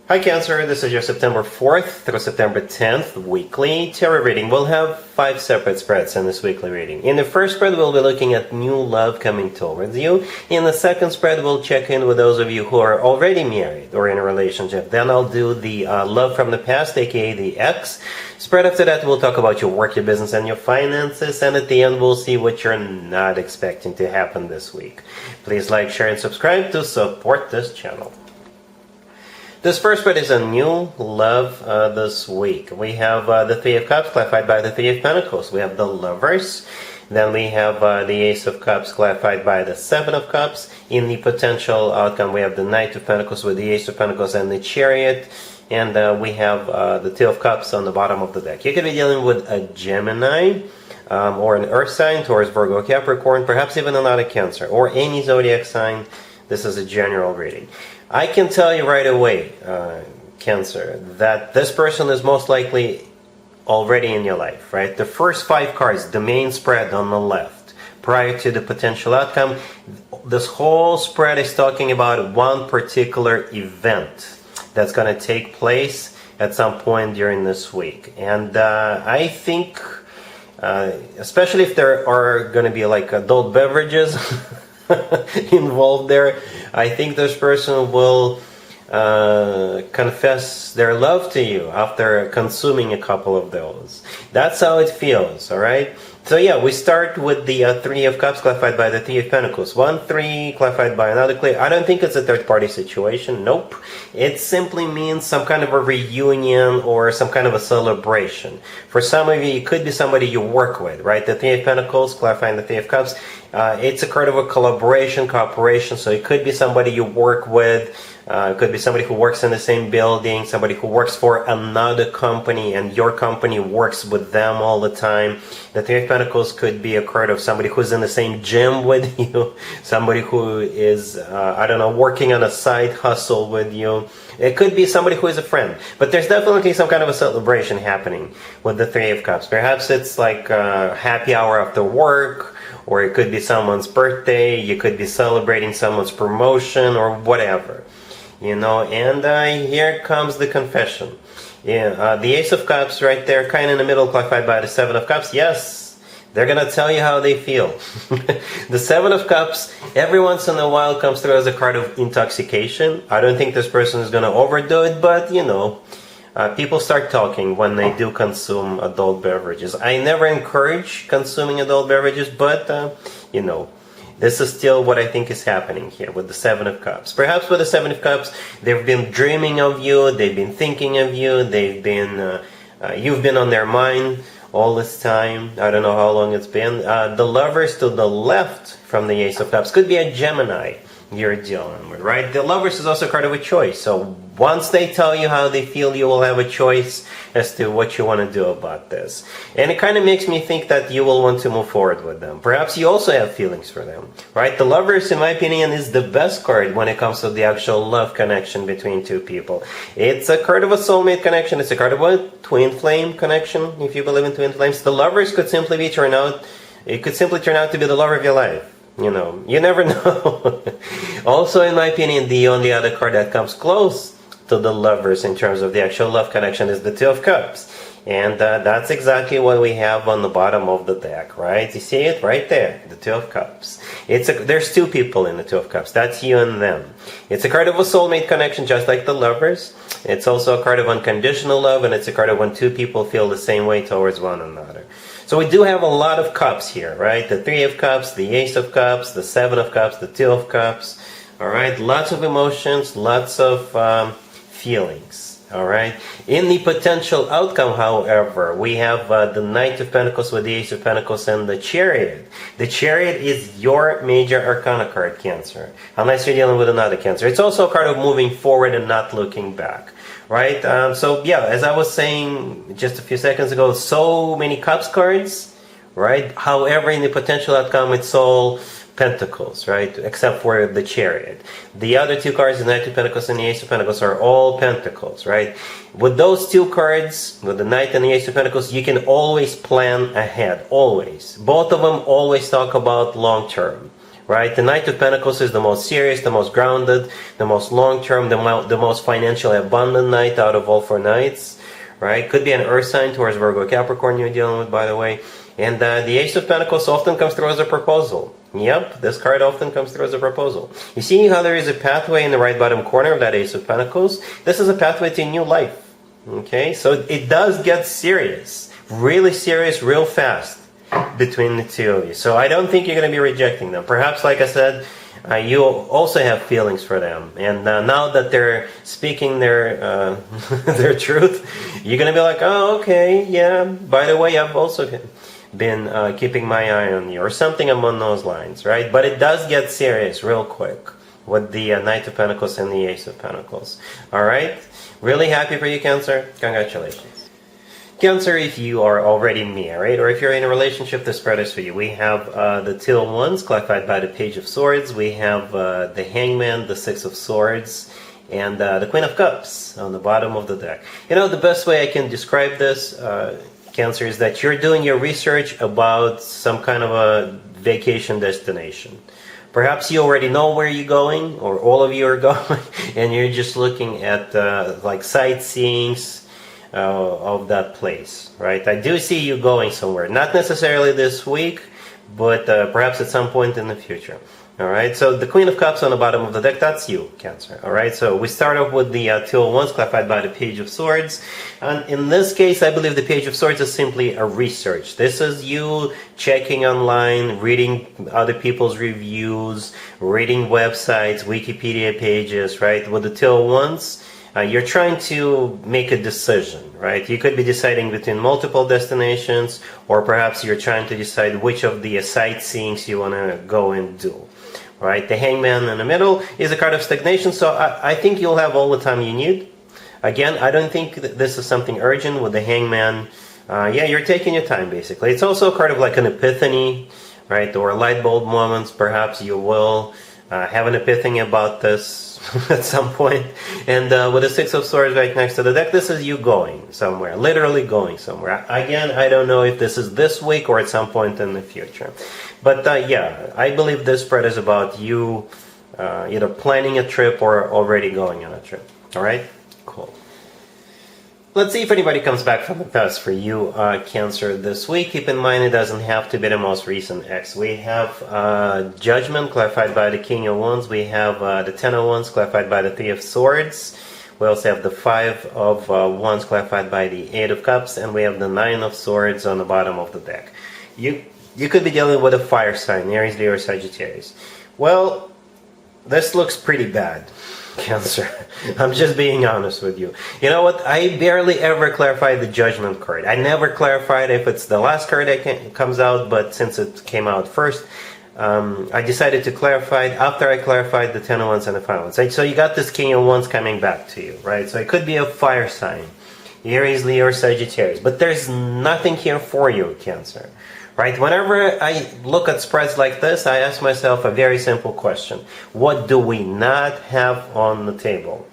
Hi Cancer, this is your September 4th through September 10th weekly tarot reading. We'll have 5 separate spreads in this weekly reading. In the first spread, we'll be looking at new love coming towards you. In the second spread, we'll check in with those of you who are already married or in a relationship. Then I'll do the love from the past, aka the ex. Spread after that, we'll talk about your work, your business, and your finances. And at the end, we'll see what you're not expecting to happen this week. Please like, share, and subscribe to support this channel. This first spread is a new love this week. We have the Three of Cups clarified by the Three of Pentacles. We have the Lovers. Then we have the Ace of Cups clarified by the Seven of Cups. In the potential outcome, we have the Knight of Pentacles with the Ace of Pentacles and the Chariot. And we have the Two of Cups on the bottom of the deck. You could be dealing with a Gemini or an Earth sign, Taurus, Virgo, Capricorn, perhaps even another Cancer, or any zodiac sign. This is a general reading. I can tell you right away, Cancer, that this person is most likely already in your life, right? The first 5 cards, the main spread on the left, prior to the potential outcome, this whole spread is talking about one particular event that's going to take place at some point during this week. And I think, especially if there are going to be like adult beverages involved there, I think this person will confess their love to you after consuming a couple of those. That's how it feels, alright? So yeah, we start with the Three of Cups clarified by the Three of Pentacles. 1, 3 clarified by another clear. I don't think it's a third-party situation. Nope. It simply means some kind of a reunion or some kind of a celebration. For some of you, it could be somebody you work with, right? The Three of Pentacles clarifying the Three of Cups. It's a card of a collaboration, cooperation. So it could be somebody you work with. It could be somebody who works in the same building, somebody who works for another company and your company works with them all the time. The Three of Pentacles could be a card of somebody who's in the same gym with you, somebody who is, I don't know, working on a side hustle with you. It could be somebody who is a friend. But there's definitely some kind of a celebration happening with the Three of Cups. Perhaps it's like a happy hour after work, or it could be someone's birthday, you could be celebrating someone's promotion or whatever. You know, and here comes the confession. Yeah, the Ace of Cups right there, kind of in the middle, clarified by the Seven of Cups. Yes, they're going to tell you how they feel. The Seven of Cups, every once in a while, comes through as a card of intoxication. I don't think this person is going to overdo it, but, you know, people start talking when they do consume adult beverages. I never encourage consuming adult beverages, but, you know, this is still what I think is happening here with the Seven of Cups. Perhaps with the Seven of Cups, they've been dreaming of you, they've been thinking of you, they've been, you've been on their mind all this time. I don't know how long it's been. The Lovers to the left from the Ace of Cups could be a Gemini you're dealing with, right? The Lovers is also a card of a choice. So once they tell you how they feel, you will have a choice as to what you want to do about this. And it kind of makes me think that you will want to move forward with them. Perhaps you also have feelings for them, right? The Lovers, in my opinion, is the best card when it comes to the actual love connection between two people. It's a card of a soulmate connection. It's a card of a twin flame connection, if you believe in twin flames. The Lovers could simply be it could simply turn out to be the love of your life. You know, you never know. Also, in my opinion, the only other card that comes close to the Lovers in terms of the actual love connection is the Two of Cups. And that's exactly what we have on the bottom of the deck, right? You see it right there, the Two of Cups. There's two people in the Two of Cups. That's you and them. It's a card of a soulmate connection, just like the Lovers. It's also a card of unconditional love, and it's a card of when two people feel the same way towards one another. So we do have a lot of cups here, right? The Three of Cups, the Ace of Cups, the Seven of Cups, the Two of Cups. All right, lots of emotions, lots of feelings. All right. In the potential outcome, however, we have the Knight of Pentacles with the Ace of Pentacles and the Chariot. The Chariot is your major arcana card, Cancer, unless you're dealing with another Cancer. It's also a card of moving forward and not looking back. Right? So yeah, as I was saying just a few seconds ago, so many Cups cards, right? However, in the potential outcome, it's all Pentacles, right? Except for the Chariot. The other two cards, the Knight of Pentacles and the Ace of Pentacles, are all Pentacles, right? With those two cards, with the Knight and the Ace of Pentacles, you can always plan ahead, always. Both of them always talk about long term, right? The Knight of Pentacles is the most serious, the most grounded, the most long-term, the most financially abundant knight out of all 4 knights, right? Could be an earth sign towards Virgo, Capricorn you're dealing with, by the way. And the Ace of Pentacles often comes through as a proposal. Yep, this card often comes through as a proposal. You see how there is a pathway in the right bottom corner of that Ace of Pentacles? This is a pathway to a new life. Okay, so it does get serious, really serious, real fast between the two of you. So I don't think you're going to be rejecting them. Perhaps, like I said, you also have feelings for them. And now that they're speaking their their truth, you're going to be like, oh, okay, yeah, by the way, I've also been keeping my eye on you, or something along those lines, right? But it does get serious real quick with the Knight of Pentacles and the Ace of Pentacles. All right? Really happy for you, Cancer. Congratulations. Cancer, if you are already married or if you're in a relationship, this spread is for you. We have the Teal Ones, clarified by the Page of Swords. We have the Hangman, the Six of Swords, and the Queen of Cups on the bottom of the deck. You know, the best way I can describe this, Cancer, is that you're doing your research about some kind of a vacation destination. Perhaps you already know where you're going, or all of you are going, and you're just looking at like sightseeings of that place, right? I do see you going somewhere. Not necessarily this week, but perhaps at some point in the future. All right, so the Queen of Cups on the bottom of the deck, that's you, Cancer. All right, so we start off with the Teal Ones, clarified by the Page of Swords. And in this case, I believe the Page of Swords is simply a research. This is you checking online, reading other people's reviews, reading websites, Wikipedia pages, right? With the Teal Ones, you're trying to make a decision, right? You could be deciding between multiple destinations, or perhaps you're trying to decide which of the sightseeings you want to go and do. Right, the Hangman in the middle is a card of stagnation, so I think you'll have all the time you need. Again, I don't think that this is something urgent with the Hangman. Yeah, you're taking your time, basically. It's also a card of like an epiphany, right, or light bulb moments. Perhaps you will have an epiphany about this at some point. And with the Six of Swords right next to the deck, this is you going somewhere, literally going somewhere. Again, I don't know if this is this week or at some point in the future. But yeah, I believe this spread is about you either planning a trip or already going on a trip. All right? Cool. Let's see if anybody comes back from the past for you, Cancer, this week. Keep in mind, it doesn't have to be the most recent ex. We have Judgment, clarified by the King of Wands. We have the Ten of Wands, clarified by the Three of Swords. We also have the Five of Wands, clarified by the Eight of Cups. And we have the Nine of Swords on the bottom of the deck. You could be dealing with a fire sign, Aries, Leo, or Sagittarius. Well, this looks pretty bad, Cancer. I'm just being honest with you. You know what? I barely ever clarify the Judgment card. I never clarified if it's the last card that comes out, but since it came out first, I decided to clarify it after I clarified the Ten of Wands and the Five of Wands. So you got this King of Wands coming back to you, right? So it could be a fire sign, Aries, Leo, or Sagittarius. But there's nothing here for you, Cancer. Right? Whenever I look at spreads like this, I ask myself a very simple question. What do we not have on the table?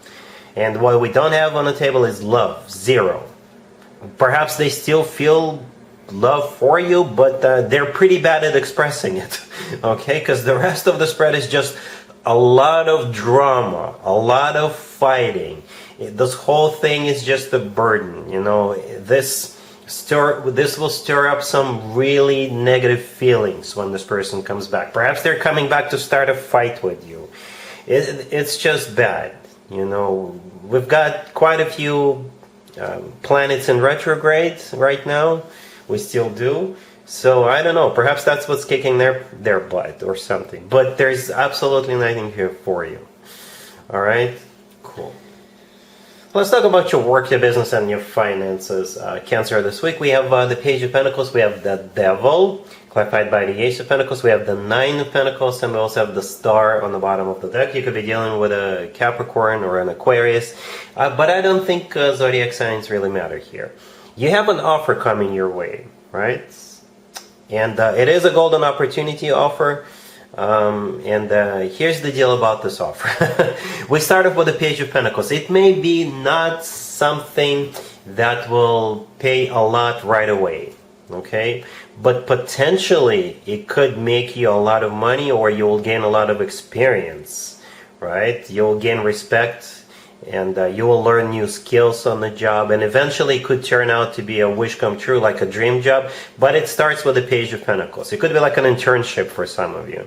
And what we don't have on the table is love. Zero. Perhaps they still feel love for you, but they're pretty bad at expressing it. Okay? Because the rest of the spread is just a lot of drama, a lot of fighting. This whole thing is just a burden. You know, this will stir up some really negative feelings when this person comes back. Perhaps they're coming back to start a fight with you. It's just bad. You know, we've got quite a few planets in retrograde right now. We still do. So I don't know. Perhaps that's what's kicking their butt or something. But there's absolutely nothing here for you. All right? Cool. Let's talk about your work, your business, and your finances, Cancer. This week we have the Page of Pentacles, we have the Devil, clarified by the Ace of Pentacles, we have the Nine of Pentacles, and we also have the Star on the bottom of the deck. You could be dealing with a Capricorn or an Aquarius, but I don't think zodiac signs really matter here. You have an offer coming your way, right? And it is a golden opportunity offer. Here's the deal about this offer. We start off with the Page of Pentacles. It may be not something that will pay a lot right away, okay? but potentially it could make you a lot of money, or you'll gain a lot of experience, right? You'll gain respect, and you will learn new skills on the job, and eventually it could turn out to be a wish come true, like a dream job. But it starts with the Page of Pentacles. It could be like an internship for some of you,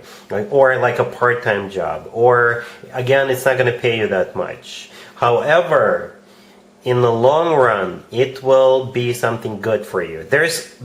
or like a part-time job, or again, it's not going to pay you that much. However, in the long run, it will be something good for you. There's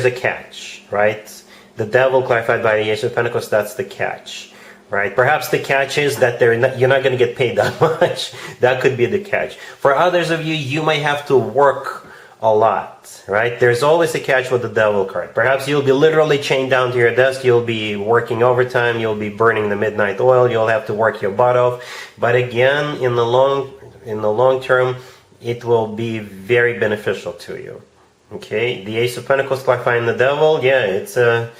a catch, right? The Devil clarified by the Ace of Pentacles, that's the catch. Right? Perhaps the catch is that you're not going to get paid that much. That could be the catch. For others of you, you might have to work a lot, right? There's always a catch with the Devil card. Perhaps you'll be literally chained down to your desk. You'll be working overtime. You'll be burning the midnight oil. You'll have to work your butt off. But again, in the long term, it will be very beneficial to you. Okay? The Ace of Pentacles clarifying the Devil, yeah, it's a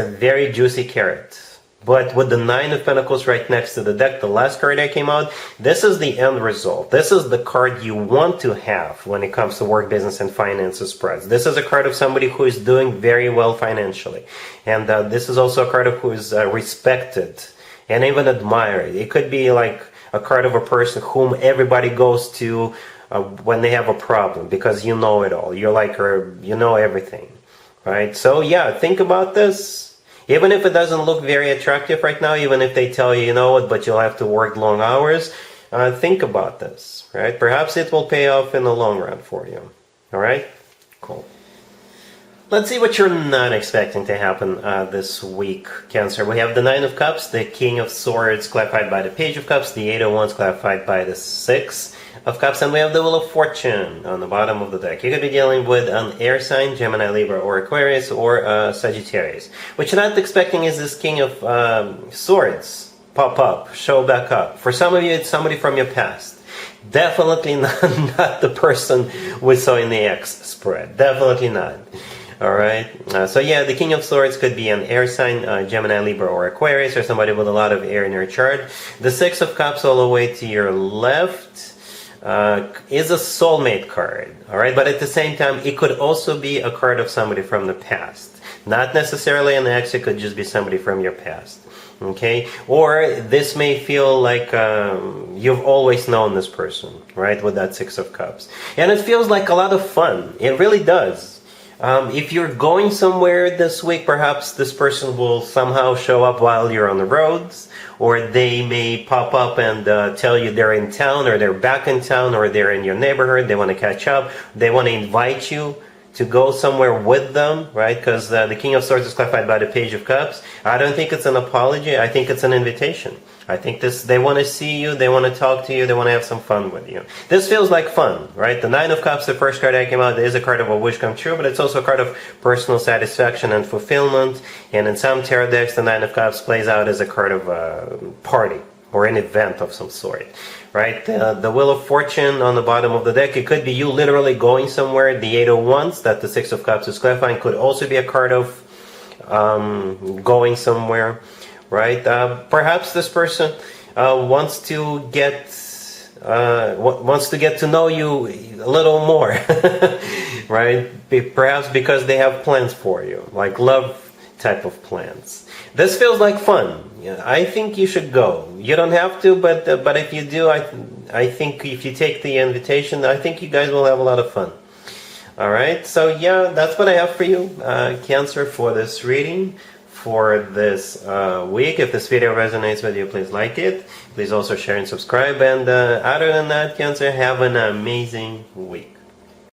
very juicy carrot. But with the Nine of Pentacles right next to the deck, the last card that came out, this is the end result. This is the card you want to have when it comes to work, business, and finances spreads. This is a card of somebody who is doing very well financially. And this is also a card of who is respected and even admired. It could be like a card of a person whom everybody goes to when they have a problem, because you know it all. You're like her, you know everything, right? So yeah, think about this. Even if it doesn't look very attractive right now, even if they tell you, you know what, but you'll have to work long hours, think about this, right? Perhaps it will pay off in the long run for you. All right? Cool. Let's see what you're not expecting to happen this week, Cancer. We have the Nine of Cups, the King of Swords clarified by the Page of Cups, the Eight of Wands clarified by the Six of Cups, and we have the Wheel of Fortune on the bottom of the deck. You could be dealing with an air sign, Gemini, Libra, or Aquarius, or Sagittarius. What you're not expecting is this King of Swords pop up, show back up. For some of you, it's somebody from your past. Definitely not the person we saw in the X spread. Definitely not. Alright, so yeah, the King of Swords could be an air sign, Gemini, Libra, or Aquarius, or somebody with a lot of air in your chart. The Six of Cups all the way to your left is a soulmate card, alright? But at the same time, it could also be a card of somebody from the past. Not necessarily an ex, it could just be somebody from your past, okay? Or this may feel like you've always known this person, right? With that Six of Cups. And it feels like a lot of fun. It really does. If you're going somewhere this week, perhaps this person will somehow show up while you're on the roads, or they may pop up and tell you they're in town, or they're back in town, or they're in your neighborhood, they want to catch up, they want to invite you to go somewhere with them, right? Because the King of Swords is clarified by the Page of Cups. I don't think it's an apology, I think it's an invitation. I think they want to see you, they want to talk to you, they want to have some fun with you. This feels like fun, right? The Nine of Cups, the first card that came out, is a card of a wish come true, but it's also a card of personal satisfaction and fulfillment. And in some tarot decks, the Nine of Cups plays out as a card of a party or an event of some sort, right? The Wheel of Fortune on the bottom of the deck, it could be you literally going somewhere. The Eight of Wands, that the Six of Cups is clarifying, could also be a card of going somewhere. Right? Perhaps this person wants to get to know you a little more, right? Perhaps because they have plans for you, like love type of plans. This feels like fun. I think you should go. You don't have to, but if you do, I think if you take the invitation, I think you guys will have a lot of fun. All right. So yeah, that's what I have for you, Cancer, for this reading. For this week. If this video resonates with you, please like it. Please also share and subscribe. And other than that, Cancer, have an amazing week.